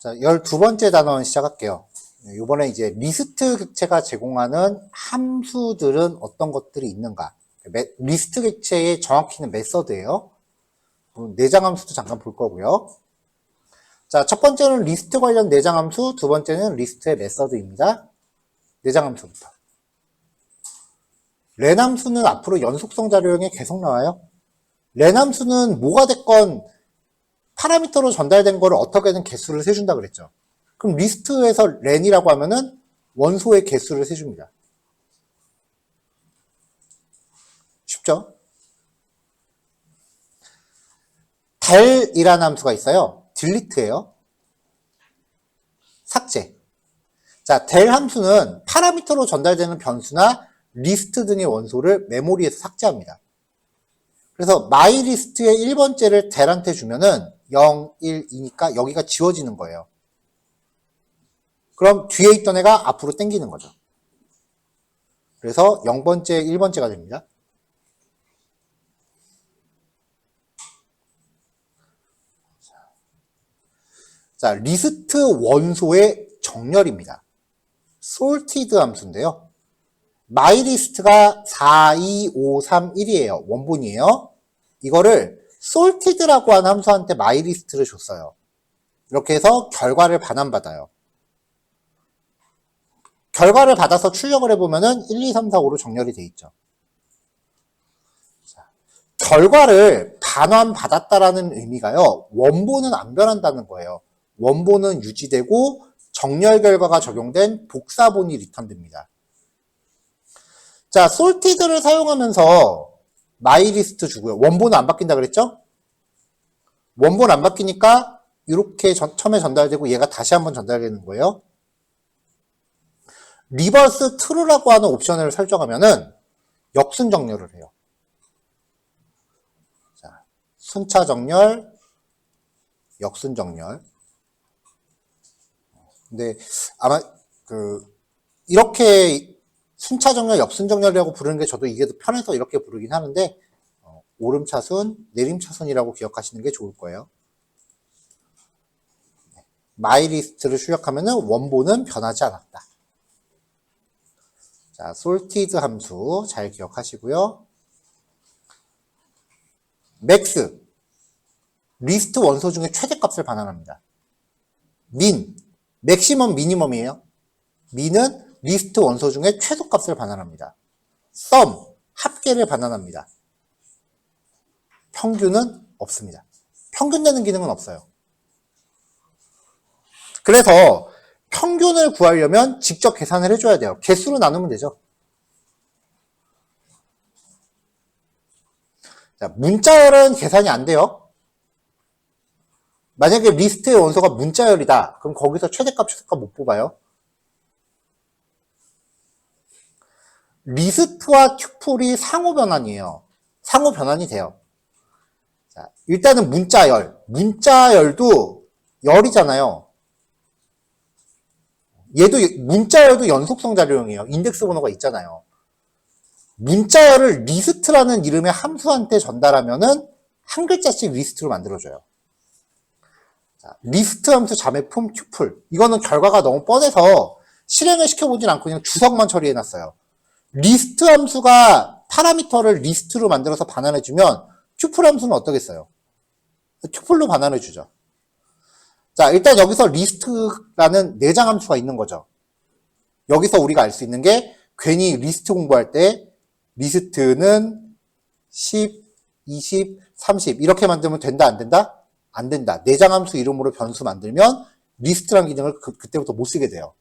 자, 12번째 단원 시작할게요. 이번에 이제 리스트 객체가 제공하는 함수들은 어떤 것들이 있는가. 리스트 객체의 정확히는 메서드예요. 내장 함수도 잠깐 볼 거고요. 자, 첫 번째는 리스트 관련 내장 함수, 두 번째는 리스트의 메서드입니다. 내장 함수부터. len 함수는 앞으로 연속성 자료형에 계속 나와요. len 함수는 뭐가 됐건 파라미터로 전달된 거를 어떻게든 개수를 세준다 그랬죠. 그럼 리스트에서 len이라고 하면은 원소의 개수를 세줍니다. 쉽죠? del이라는 함수가 있어요. delete예요. 삭제. 자, del 함수는 파라미터로 전달되는 변수나 리스트 등의 원소를 메모리에서 삭제합니다. 그래서 myList의 1번째를 del한테 주면은 0, 1, 2니까 여기가 지워지는 거예요. 그럼 뒤에 있던 애가 앞으로 당기는 거죠. 그래서 0번째, 1번째가 됩니다. 자, 리스트 원소의 정렬입니다. sorted 함수인데요. myList가 4, 2, 5, 3, 1이에요. 원본이에요. 이거를 sorted라고 하는 함수한테 myList를 줬어요. 이렇게 해서 결과를 반환받아요. 결과를 받아서 출력을 해보면은 1, 2, 3, 4, 5로 정렬이 돼 있죠. 자, 결과를 반환받았다라는 의미가요. 원본은 안 변한다는 거예요. 원본은 유지되고 정렬 결과가 적용된 복사본이 리턴됩니다. 자, sorted를 사용하면서 myList 주고요. 원본은 안 바뀐다 그랬죠? 원본 안 바뀌니까 이렇게 처음에 전달되고 얘가 다시 한번 전달되는 거예요. reverse true라고 하는 옵션을 설정하면은 역순 정렬을 해요. 자, 순차 정렬, 역순 정렬. 근데 아마 이렇게 순차 정렬, 역순 정렬이라고 부르는 게 저도 이게 더 편해서 이렇게 부르긴 하는데 오름차순, 내림차순이라고 기억하시는 게 좋을 거예요. myList를 출력하면은 원본은 변하지 않았다. 자, sorted 함수 잘 기억하시고요. max, 리스트 원소 중에 최대값을 반환합니다. min, maximum, minimum이에요. min은 리스트 원소 중에 최소값을 반환합니다. sum, 합계를 반환합니다. 평균은 없습니다. 평균 내는 기능은 없어요. 그래서 평균을 구하려면 직접 계산을 해줘야 돼요. 개수로 나누면 되죠. 자, 문자열은 계산이 안 돼요. 만약에 리스트의 원소가 문자열이다. 그럼 거기서 최대값, 최소값 못 뽑아요. 리스트와 튜플이 상호 변환이에요. 상호 변환이 돼요. 자, 일단은 문자열. 문자열도 열이잖아요. 얘도 문자열도 연속성 자료형이에요. 인덱스 번호가 있잖아요. 문자열을 리스트라는 이름의 함수한테 전달하면은 한 글자씩 리스트로 만들어줘요. 자, 리스트 함수 자매품 튜플. 이거는 결과가 너무 뻔해서 실행을 시켜보진 않고 그냥 주석만 처리해놨어요. 리스트 함수가 파라미터를 리스트로 만들어서 반환해주면 튜플 함수는 어떠겠어요? 튜플로 반환해주죠. 자, 일단 여기서 리스트라는 내장 함수가 있는 거죠. 여기서 우리가 알 수 있는 게 괜히 리스트 공부할 때 리스트는 10, 20, 30 이렇게 만들면 된다 안 된다? 안 된다. 내장 함수 이름으로 변수 만들면 리스트라는 기능을 그때부터 못 쓰게 돼요.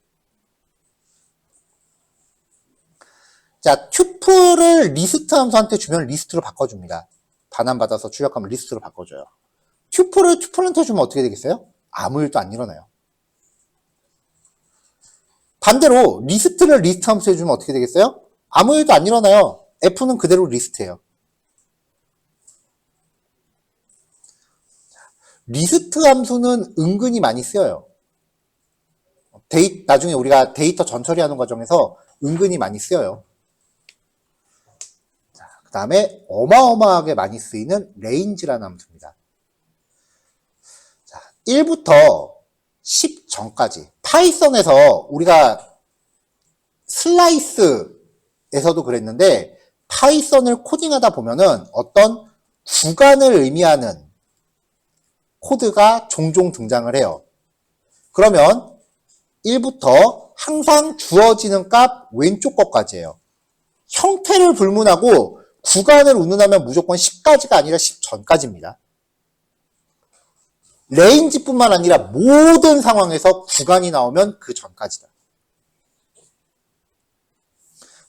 자, 튜플을 리스트 함수한테 주면 리스트로 바꿔줍니다. 반환받아서 출력하면 리스트로 바꿔줘요. 튜플을 튜플한테 주면 어떻게 되겠어요? 아무 일도 안 일어나요. 반대로 리스트를 리스트 함수에 주면 어떻게 되겠어요? 아무 일도 안 일어나요. F는 그대로 리스트예요. 리스트 함수는 은근히 많이 쓰여요. 나중에 우리가 데이터 전처리하는 과정에서 은근히 많이 쓰여요. 그 다음에 어마어마하게 많이 쓰이는 range라는 함수입니다. 자, 1부터 10 전까지. 파이썬에서 우리가 슬라이스에서도 그랬는데 파이썬을 코딩하다 보면은 어떤 구간을 의미하는 코드가 종종 등장을 해요. 그러면 1부터 항상 주어지는 값 왼쪽 것까지예요. 형태를 불문하고 구간을 운운하면 무조건 10까지가 아니라 10 전까지입니다. 레인지뿐만 아니라 모든 상황에서 구간이 나오면 그 전까지다.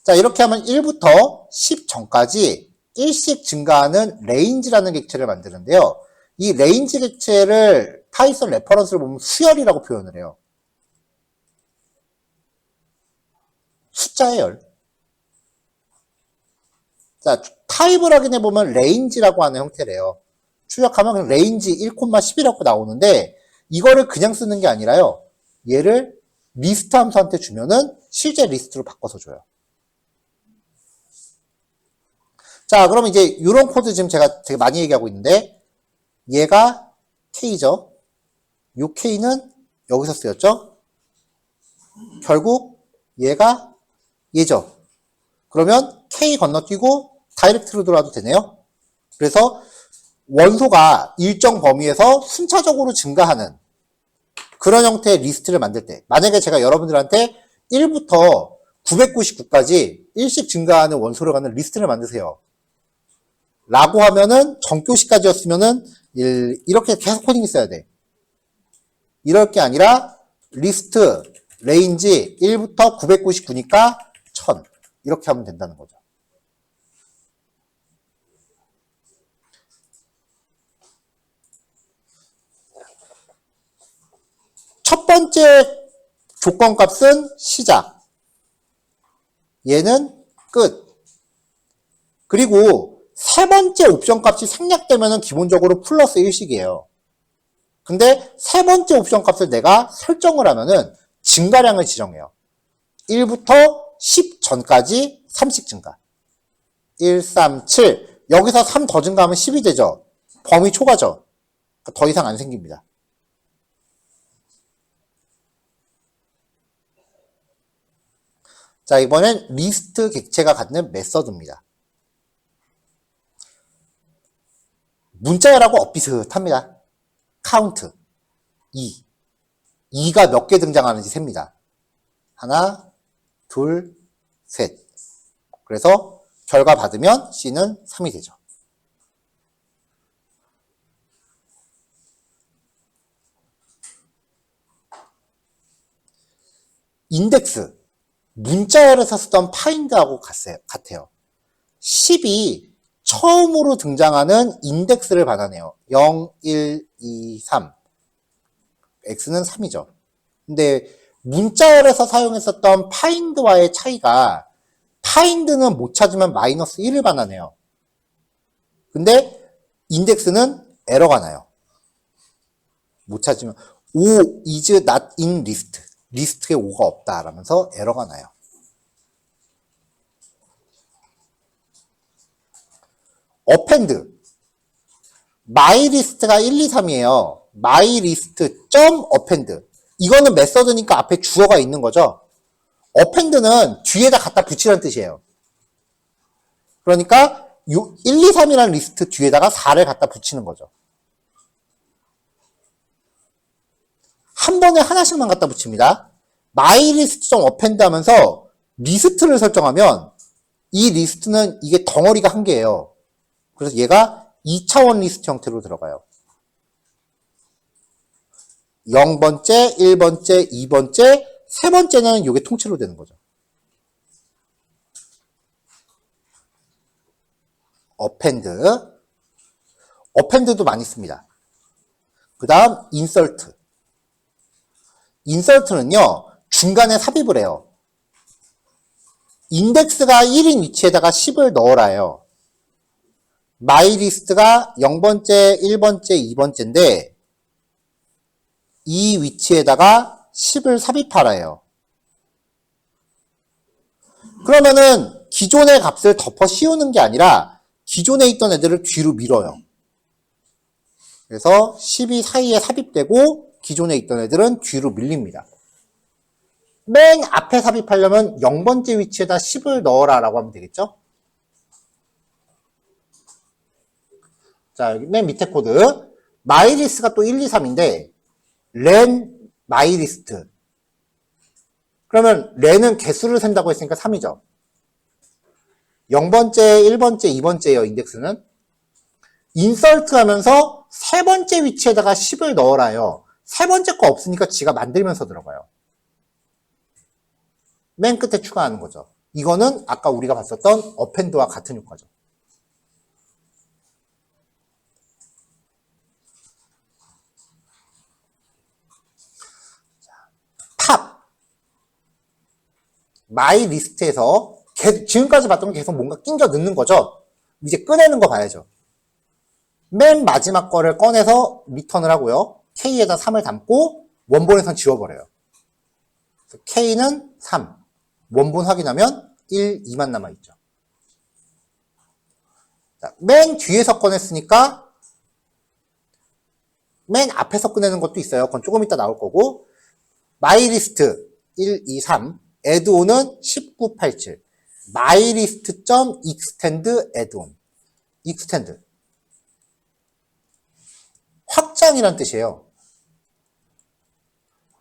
자, 이렇게 하면 1부터 10 전까지 일씩 증가하는 레인지라는 객체를 만드는데요. 이 레인지 객체를 파이썬 레퍼런스를 보면 수열이라고 표현을 해요. 숫자의 열. 자, 타입을 확인해보면 레인지라고 하는 형태래요. 출력하면 그냥 레인지 1,10이라고 나오는데 이거를 그냥 쓰는 게 아니라요. 얘를 리스트 함수한테 주면은 실제 리스트로 바꿔서 줘요. 자, 그럼 이제 이런 코드 지금 제가 되게 많이 얘기하고 있는데 얘가 K죠. 요 K는 여기서 쓰였죠. 결국 얘가 얘죠. 그러면 K 건너뛰고 다이렉트로 들어와도 되네요. 그래서 원소가 일정 범위에서 순차적으로 증가하는 그런 형태의 리스트를 만들 때 만약에 제가 여러분들한테 1부터 999까지 일씩 증가하는 원소를 갖는 리스트를 만드세요. 라고 하면은 정교시까지였으면은 이렇게 계속 코딩이 써야 돼. 이럴 게 아니라 리스트 레인지 1부터 999니까 1000 이렇게 하면 된다는 거죠. 첫 번째 조건값은 시작. 얘는 끝. 그리고 세 번째 옵션 값이 생략되면 기본적으로 플러스 1씩이에요. 근데 세 번째 옵션 값을 내가 설정을 하면은 증가량을 지정해요. 1부터 10 전까지 3씩 증가. 1, 3, 7. 여기서 3 더 증가하면 10이 되죠. 범위 초과죠. 더 이상 안 생깁니다. 자, 이번엔 리스트 객체가 갖는 메서드입니다. 문자열하고 비슷합니다. 카운트 2. 2가 몇 개 등장하는지 셉니다. 하나, 둘, 셋. 그래서 결과 받으면 C는 3이 되죠. 인덱스. 문자열에서 쓰던 파인드하고 같아요. 10이 처음으로 등장하는 인덱스를 반환해요. 0, 1, 2, 3. x는 3이죠. 근데 문자열에서 사용했었던 파인드와의 차이가 파인드는 못 찾으면 마이너스 1을 반환해요. 근데 인덱스는 에러가 나요. 못 찾으면 O is not in list. 리스트에 5가 없다 라면서 에러가 나요. 어펜드. 마이리스트가 1, 2, 3이에요. 마이리스트.append. 이거는 메서드니까 앞에 주어가 있는 거죠. 어펜드는 뒤에다 갖다 붙이라는 뜻이에요. 그러니까 1, 2, 3이라는 리스트 뒤에다가 4를 갖다 붙이는 거죠. 한 번에 하나씩만 갖다 붙입니다. myList.append 하면서 리스트를 설정하면 이 리스트는 이게 덩어리가 한 개예요. 그래서 얘가 2차원 리스트 형태로 들어가요. 0번째, 1번째, 2번째, 세 번째는 이게 통째로 되는 거죠. append도 많이 씁니다. 그 다음 insert는요 중간에 삽입을 해요. 인덱스가 1인 위치에다가 10을 넣어라요. 마이리스트가 0번째, 1번째, 2번째인데 이 위치에다가 10을 삽입하라요. 그러면은 기존의 값을 덮어 씌우는 게 아니라 기존에 있던 애들을 뒤로 밀어요. 그래서 10이 사이에 삽입되고 기존에 있던 애들은 뒤로 밀립니다. 맨 앞에 삽입하려면 0번째 위치에다 10을 넣어라 라고 하면 되겠죠? 자, 여기 맨 밑에 코드. 마이리스트가 또 1, 2, 3인데, len 마이리스트. 그러면 렌은 개수를 센다고 했으니까 3이죠. 0번째, 1번째, 2번째예요, 인덱스는. 인설트 하면서 세 번째 위치에다가 10을 넣어라요. 세 번째 거 없으니까 지가 만들면서 들어가요. 맨 끝에 추가하는 거죠. 이거는 아까 우리가 봤었던 어펜드와 같은 효과죠. 탑. 마이 리스트에서 지금까지 봤던 건 계속 뭔가 낑겨 넣는 거죠. 이제 꺼내는 거 봐야죠. 맨 마지막 거를 꺼내서 리턴을 하고요. K에다 3을 담고 원본에선 지워버려요. K는 3. 원본 확인하면 1, 2만 남아있죠. 자, 맨 뒤에서 꺼냈으니까 맨 앞에서 꺼내는 것도 있어요. 그건 조금 이따 나올 거고. 마이리스트 1, 2, 3. add-on은 19, 87. mylist.extend add-on. extend. 확장이란 뜻이에요.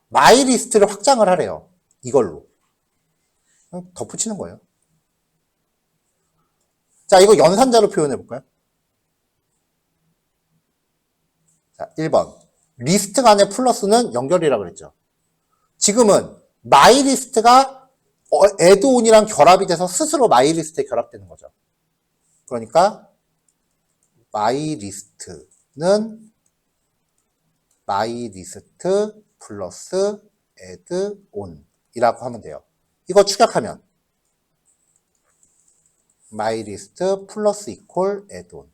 마이리스트를 확장을 하래요. 이걸로. 덧붙이는 거예요. 자, 이거 연산자로 표현해 볼까요? 자, 1번. 리스트 간의 플러스는 연결이라고 그랬죠. 지금은 마이리스트가 add-on이랑 결합이 돼서 스스로 마이리스트에 결합되는 거죠. 그러니까 마이리스트는 마이리스트 플러스 add-on 이라고 하면 돼요. 이거 축약하면 마이리스트 플러스 이퀄 add-on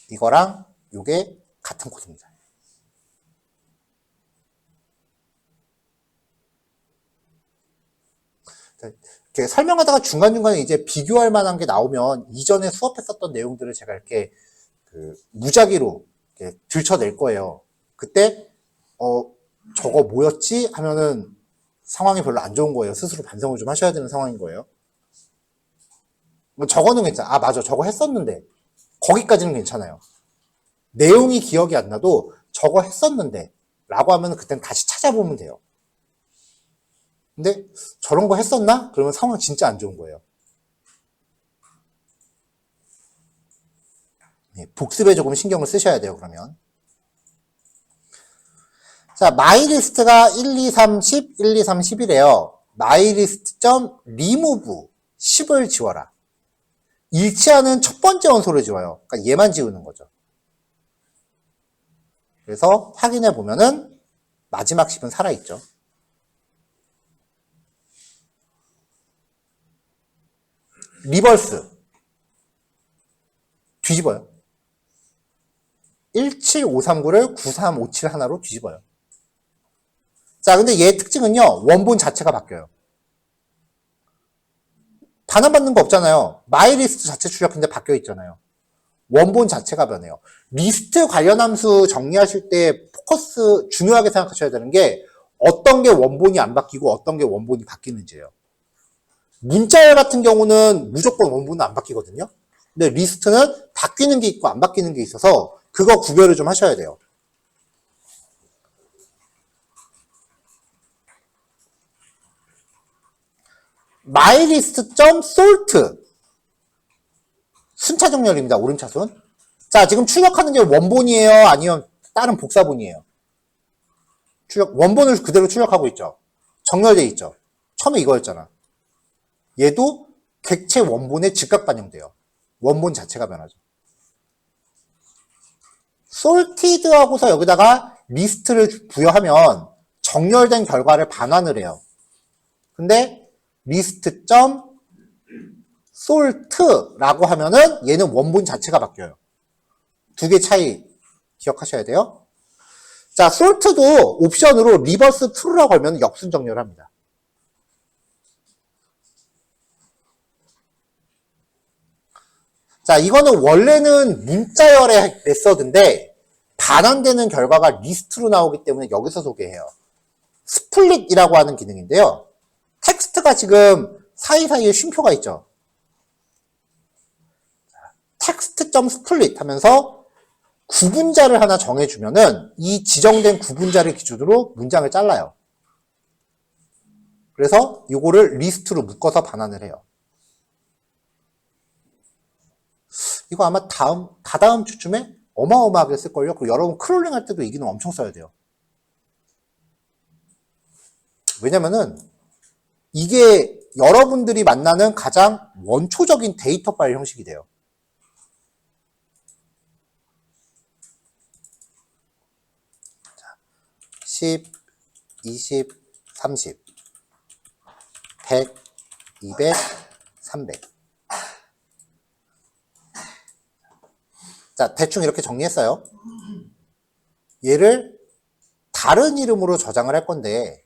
이거랑 요게 같은 코드입니다. 이렇게 설명하다가 중간중간에 이제 비교할 만한 게 나오면 이전에 수업했었던 내용들을 제가 이렇게 무작위로 이렇게 들춰낼 거예요. 그때 저거 뭐였지? 하면은 상황이 별로 안 좋은 거예요. 스스로 반성을 좀 하셔야 되는 상황인 거예요. 저거는 괜찮아. 아, 맞아. 저거 했었는데. 거기까지는 괜찮아요. 내용이 기억이 안 나도 저거 했었는데 라고 하면 그땐 다시 찾아보면 돼요. 근데 저런 거 했었나? 그러면 상황 진짜 안 좋은 거예요. 복습에 조금 신경을 쓰셔야 돼요, 그러면. 자, 마이리스트가 1, 2, 3, 10, 1, 2, 3, 10이래요. 마이리스트.remove 10을 지워라. 일치하는 첫 번째 원소를 지워요. 그러니까 얘만 지우는 거죠. 그래서 확인해 보면은 마지막 10은 살아있죠. 리버스. 뒤집어요. 17539를 9357 하나로 뒤집어요. 자, 근데 얘 특징은요, 원본 자체가 바뀌어요. 반환받는 거 없잖아요. 마이리스트 자체 출력인데 바뀌어 있잖아요. 원본 자체가 변해요. 리스트 관련 함수 정리하실 때 포커스 중요하게 생각하셔야 되는 게 어떤 게 원본이 안 바뀌고 어떤 게 원본이 바뀌는지예요. 문자열 같은 경우는 무조건 원본은 안 바뀌거든요. 근데 리스트는 바뀌는 게 있고 안 바뀌는 게 있어서 그거 구별을 좀 하셔야 돼요. mylist.sort 순차 정렬입니다. 오름차순. 자, 지금 출력하는 게 원본이에요? 아니면 다른 복사본이에요? 원본을 그대로 출력하고 있죠. 정렬돼 있죠. 처음에 이거였잖아. 얘도 객체 원본에 즉각 반영돼요. 원본 자체가 변하죠. sorted 하고서 여기다가 리스트를 부여하면 정렬된 결과를 반환을 해요. 근데 list.sort라고 하면은 얘는 원본 자체가 바뀌어요. 두 개 차이 기억하셔야 돼요. 자, sort도 옵션으로 reverse true라고 하면 역순 정렬을 합니다. 자, 이거는 원래는 문자열의 메서드인데 반환되는 결과가 리스트로 나오기 때문에 여기서 소개해요. 스플릿이라고 하는 기능인데요. 텍스트가 지금 사이사이에 쉼표가 있죠. 텍스트.split 하면서 구분자를 하나 정해주면은 이 지정된 구분자를 기준으로 문장을 잘라요. 그래서 이거를 리스트로 묶어서 반환을 해요. 이거 아마 다다음 주쯤에 어마어마하게 쓸걸요? 그리고 여러분 크롤링 할 때도 이 기능 엄청 써야 돼요. 왜냐면은 이게 여러분들이 만나는 가장 원초적인 데이터 파일 형식이 돼요. 10, 20, 30, 100, 200, 300. 자, 대충 이렇게 정리했어요. 얘를 다른 이름으로 저장을 할 건데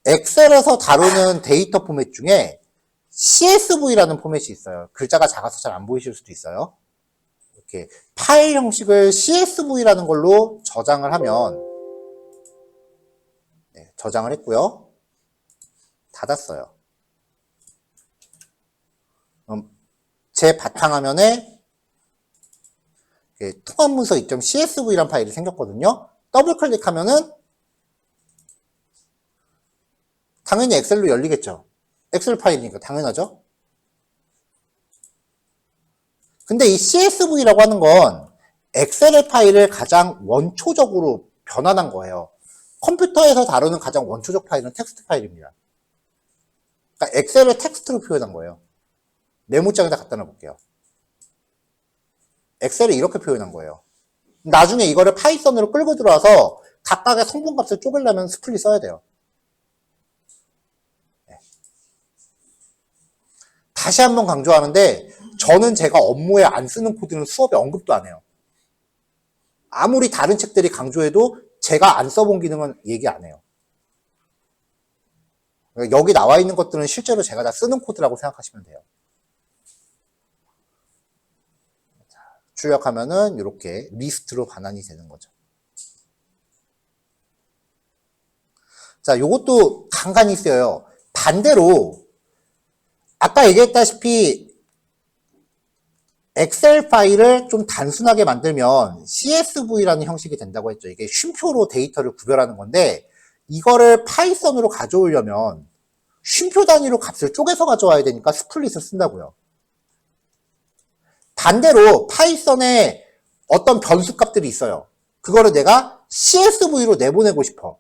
엑셀에서 다루는 데이터 포맷 중에 CSV라는 포맷이 있어요. 글자가 작아서 잘 안 보이실 수도 있어요. 이렇게 파일 형식을 CSV라는 걸로 저장을 하면 네, 저장을 했고요. 닫았어요. 제 바탕화면에 통합문서 .csv라는 파일이 생겼거든요. 더블 클릭하면은 당연히 엑셀로 열리겠죠. 엑셀 파일이니까 당연하죠. 근데 이 CSV라고 하는 건 엑셀의 파일을 가장 원초적으로 변환한 거예요. 컴퓨터에서 다루는 가장 원초적 파일은 텍스트 파일입니다. 그러니까 엑셀을 텍스트로 표현한 거예요. 메모장에다 갖다 놔볼게요. 엑셀을 이렇게 표현한 거예요. 나중에 이거를 파이썬으로 끌고 들어와서 각각의 성분값을 쪼개려면 스플릿 써야 돼요. 다시 한번 강조하는데 저는 제가 업무에 안 쓰는 코드는 수업에 언급도 안 해요. 아무리 다른 책들이 강조해도 제가 안 써본 기능은 얘기 안 해요. 여기 나와 있는 것들은 실제로 제가 다 쓰는 코드라고 생각하시면 돼요. 출력하면은 이렇게 리스트로 반환이 되는 거죠. 자, 요것도 간간히 쓰여요. 반대로 아까 얘기했다시피 엑셀 파일을 좀 단순하게 만들면 CSV라는 형식이 된다고 했죠. 이게 쉼표로 데이터를 구별하는 건데 이거를 파이썬으로 가져오려면 쉼표 단위로 값을 쪼개서 가져와야 되니까 스플릿을 쓴다고요. 반대로 파이썬에 어떤 변수 값들이 있어요. 그거를 내가 CSV로 내보내고 싶어.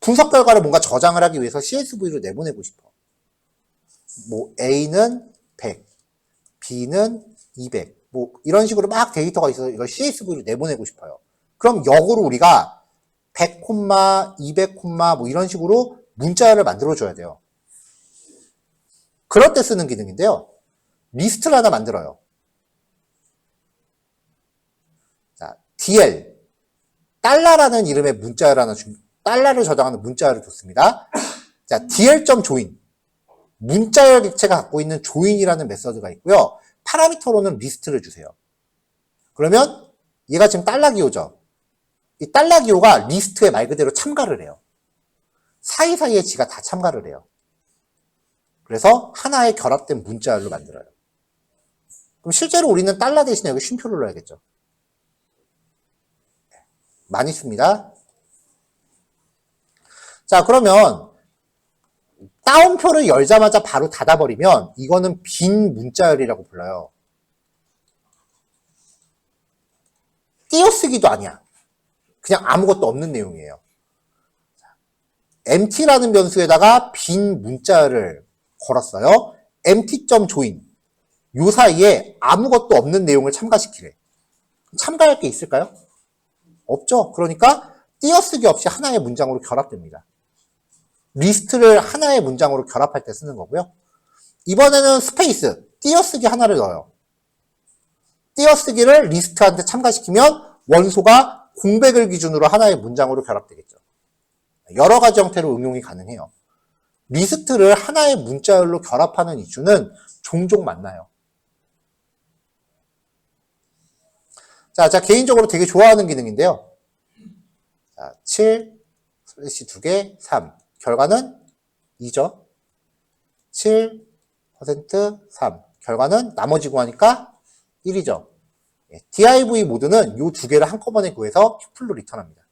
분석 결과를 뭔가 저장을 하기 위해서 CSV로 내보내고 싶어. 뭐 A는 100, B는 200, 뭐 이런 식으로 막 데이터가 있어서 이걸 CSV로 내보내고 싶어요. 그럼 역으로 우리가 100, 200, 뭐 이런 식으로 문자를 만들어줘야 돼요. 그럴 때 쓰는 기능인데요. 리스트를 하나 만들어요. 자, DL, 달러라는 이름의 문자를 하나 달러를 저장하는 문자를 줬습니다. 자, DL.join. 문자열 객체가 갖고 있는 join이라는 메서드가 있고요. 파라미터로는 리스트를 주세요. 그러면 얘가 지금 달러기호죠. 이 달러기호가 리스트에 말 그대로 참가를 해요. 사이사이에 지가 다 참가를 해요. 그래서 하나의 결합된 문자열로 만들어요. 그럼 실제로 우리는 달러 대신에 여기 쉼표를 넣어야겠죠. 많이 씁니다. 자, 그러면 따옴표를 열자마자 바로 닫아버리면 이거는 빈 문자열이라고 불러요. 띄어쓰기도 아니야. 그냥 아무것도 없는 내용이에요. empty라는 변수에다가 빈 문자열을 걸었어요. empty.join. 요 사이에 아무것도 없는 내용을 참가시키래. 참가할 게 있을까요? 없죠. 그러니까 띄어쓰기 없이 하나의 문장으로 결합됩니다. 리스트를 하나의 문장으로 결합할 때 쓰는 거고요. 이번에는 스페이스, 띄어쓰기 하나를 넣어요. 띄어쓰기를 리스트한테 참가시키면 원소가 공백을 기준으로 하나의 문장으로 결합되겠죠. 여러 가지 형태로 응용이 가능해요. 리스트를 하나의 문자열로 결합하는 이슈는 종종 만나요. 자, 제가 개인적으로 되게 좋아하는 기능인데요. 자, 7, 슬래시 2개, 3. 결과는 2죠. 7%, 3. 결과는 나머지 구하니까 1이죠. div 모드는 이 두 개를 한꺼번에 구해서 튜플로 리턴합니다.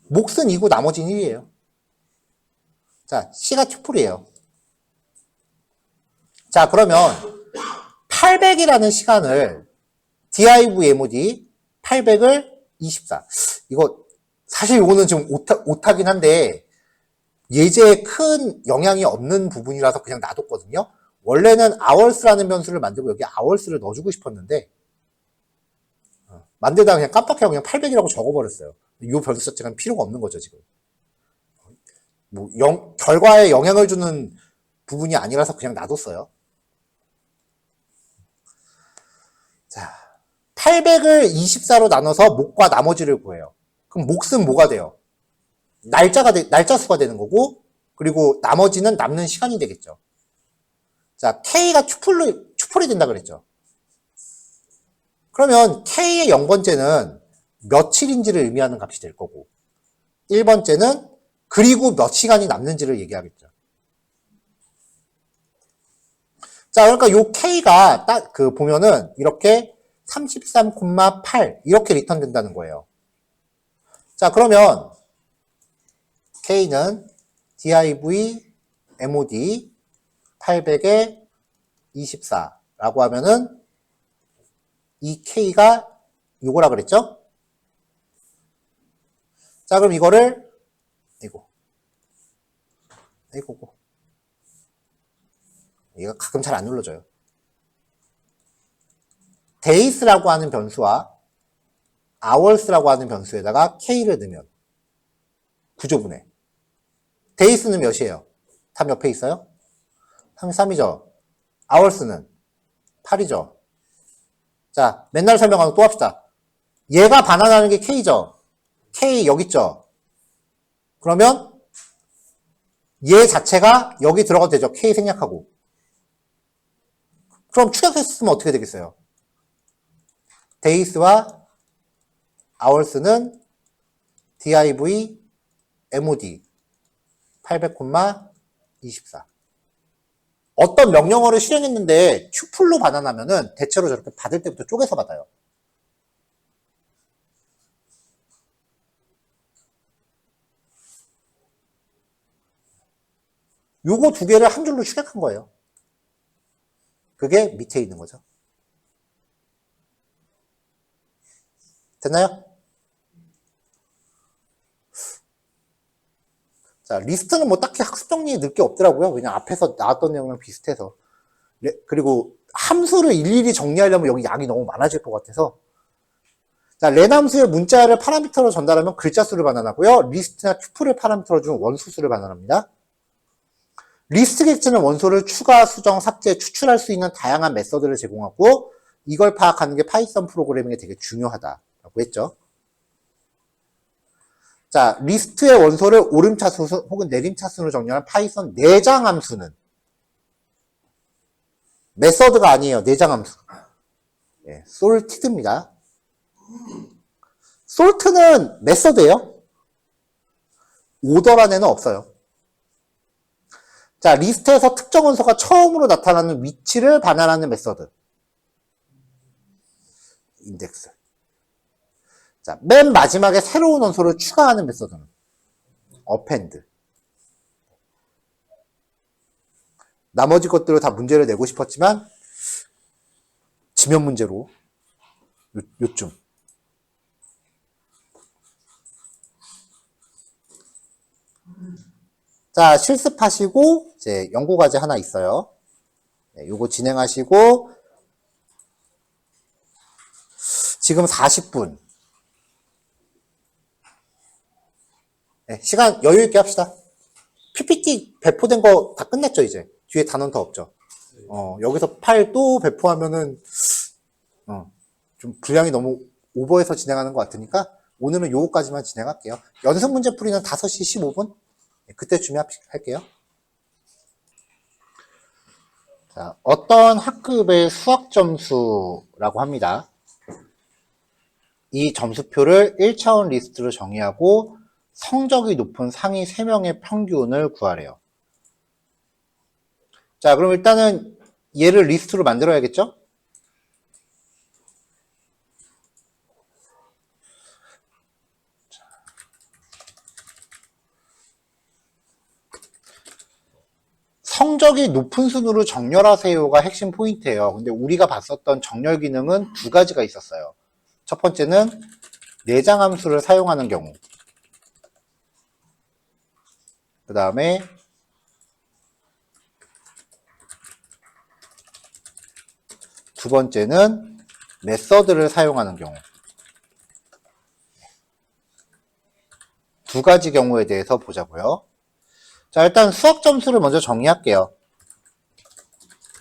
몫은 2고 나머지는 1이에요. 자, C가 튜플이에요. 자, 그러면 800이라는 시간을 div mod 800을 24. 이거 사실 이거는 좀 오타긴 한데 예제에 큰 영향이 없는 부분이라서 그냥 놔뒀거든요. 원래는 hours라는 변수를 만들고 여기 hours를 넣어주고 싶었는데 만들다가 그냥 깜빡하고 그냥 800이라고 적어버렸어요. 이 변수 자체가 필요가 없는 거죠, 지금. 뭐 결과에 영향을 주는 부분이 아니라서 그냥 놔뒀어요. 자, 800을 24로 나눠서 몫과 나머지를 구해요. 그럼 몫은 뭐가 돼요? 날짜 수가 되는 거고, 그리고 나머지는 남는 시간이 되겠죠. 자, K가 튜플이 된다 그랬죠. 그러면 K의 0번째는 며칠인지를 의미하는 값이 될 거고, 1번째는 그리고 몇 시간이 남는지를 얘기하겠죠. 자, 그러니까 요 K가 딱 보면은 이렇게 33,8 이렇게 리턴 된다는 거예요. 자, 그러면 K는 div mod 800에 24라고 하면은 이 K가 요거라 그랬죠? 자, 그럼 이거를 이거고 얘가 가끔 잘 안 눌러져요. days라고 하는 변수와 hours라고 하는 변수에다가 K를 넣으면 구조분해. days는 몇이에요? 답 옆에 있어요? 33이죠. hours는 8이죠. 자, 맨날 설명하는 거 또 합시다. 얘가 반환하는 게 K죠. K 여기 있죠. 그러면 얘 자체가 여기 들어가도 되죠. K 생략하고. 그럼 축약했으면 어떻게 되겠어요? days와 hours는 div mod 800,24. 어떤 명령어를 실행했는데 튜플로 반환하면은 대체로 저렇게 받을 때부터 쪼개서 받아요. 요거 두 개를 한 줄로 축약한 거예요. 그게 밑에 있는 거죠. 됐나요? 자, 리스트는 뭐 딱히 학습 정리에 넣을 게 없더라고요. 그냥 앞에서 나왔던 내용이랑 비슷해서. 그리고 함수를 일일이 정리하려면 여기 양이 너무 많아질 것 같아서. 자, len 함수의 문자를 파라미터로 전달하면 글자 수를 반환하고요. 리스트나 튜플을 파라미터로 준 원수 수를 반환합니다. 리스트 객체는 원소를 추가, 수정, 삭제, 추출할 수 있는 다양한 메서드를 제공하고 이걸 파악하는 게 파이썬 프로그래밍에 되게 중요하다라고 했죠. 자, 리스트의 원소를 오름차수 혹은 내림차순으로 정리하는 파이썬 내장 함수는 메서드가 아니에요. 내장 함수. 예, sorted입니다. sort는 메서드예요. 오더 안에는 없어요. 자, 리스트에서 특정 원소가 처음으로 나타나는 위치를 반환하는 메서드. 인덱스. 자, 맨 마지막에 새로운 원소를 추가하는 메서드는 append. 나머지 것들을 다 문제를 내고 싶었지만 지면 문제로 요쯤. 자, 실습하시고 이제 연구 과제 하나 있어요. 네, 요거 진행하시고 지금 40분. 네, 시간 여유 있게 합시다. PPT 배포된 거 다 끝냈죠, 이제. 뒤에 단원 더 없죠. 여기서 파일 또 배포하면은 좀 분량이 너무 오버해서 진행하는 것 같으니까 오늘은 요거까지만 진행할게요. 연습 문제 풀이는 5시 15분? 그때쯤에 할게요. 자, 어떤 학급의 수학 점수라고 합니다. 이 점수표를 1차원 리스트로 정의하고 성적이 높은 상위 3명의 평균을 구하래요. 자, 그럼 일단은 얘를 리스트로 만들어야겠죠? 성적이 높은 순으로 정렬하세요가 핵심 포인트예요. 근데 우리가 봤었던 정렬 기능은 2가지가 있었어요. 첫 번째는 내장 함수를 사용하는 경우. 그 다음에 두 번째는 메서드를 사용하는 경우. 2가지 경우에 대해서 보자고요. 자, 일단 수학 점수를 먼저 정의할게요.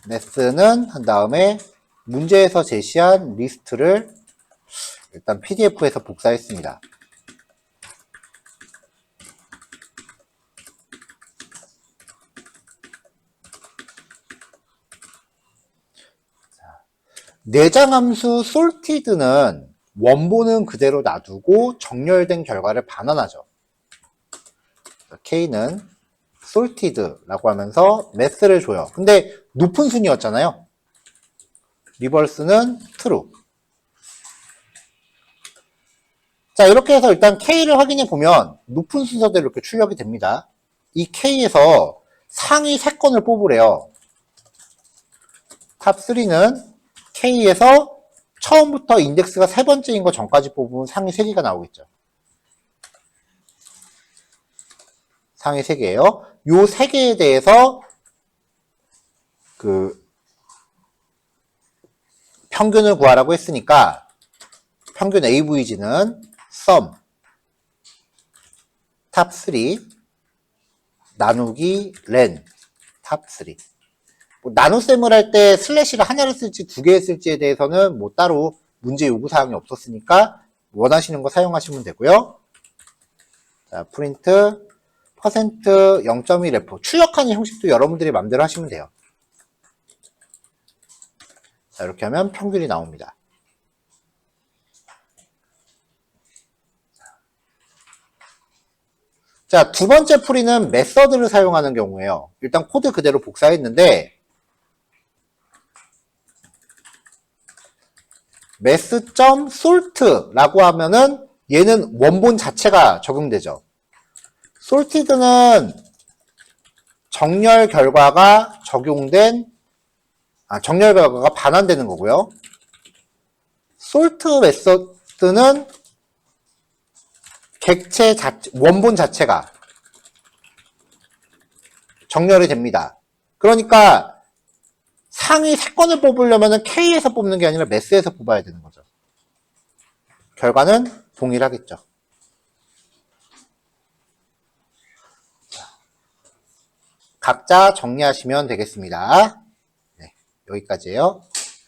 매스는 한 다음에 문제에서 제시한 리스트를 일단 PDF에서 복사했습니다. 내장함수 sorted는 원본은 그대로 놔두고 정렬된 결과를 반환하죠. K는 sorted라고 하면서 매스를 줘요. 근데 높은 순이었잖아요. 리버스는 true. 자, 이렇게 해서 일단 K를 확인해 보면 높은 순서대로 이렇게 출력이 됩니다. 이 K에서 상위 3건을 뽑으래요. 탑 3는 K에서 처음부터 인덱스가 3번째인 거 전까지 뽑으면 상위 3개가 나오겠죠. 상위 3개예요. 요 3개에 대해서 평균을 구하라고 했으니까 평균 AVG는 sum 탑 3 나누기 len 탑 3. 나눗셈을 할 때 슬래시를 하나를 쓸지 2개 쓸지에 대해서는 뭐 따로 문제 요구사항이 없었으니까 원하시는 거 사용하시면 되고요. 자, 프린트 퍼센트 0.1 레포 출력하는 형식도 여러분들이 마음대로 하시면 돼요. 자, 이렇게 하면 평균이 나옵니다. 자, 2번째 풀이는 메서드를 사용하는 경우예요. 일단 코드 그대로 복사했는데 mass.sort라고 하면은 얘는 원본 자체가 적용되죠. sorted는 정렬 결과가 정렬 결과가 반환되는 거고요. sort method는 객체 원본 자체가 정렬이 됩니다. 그러니까 상위 3건을 뽑으려면 K에서 뽑는 게 아니라 매스에서 뽑아야 되는 거죠. 결과는 동일하겠죠. 각자 정리하시면 되겠습니다. 네, 여기까지예요.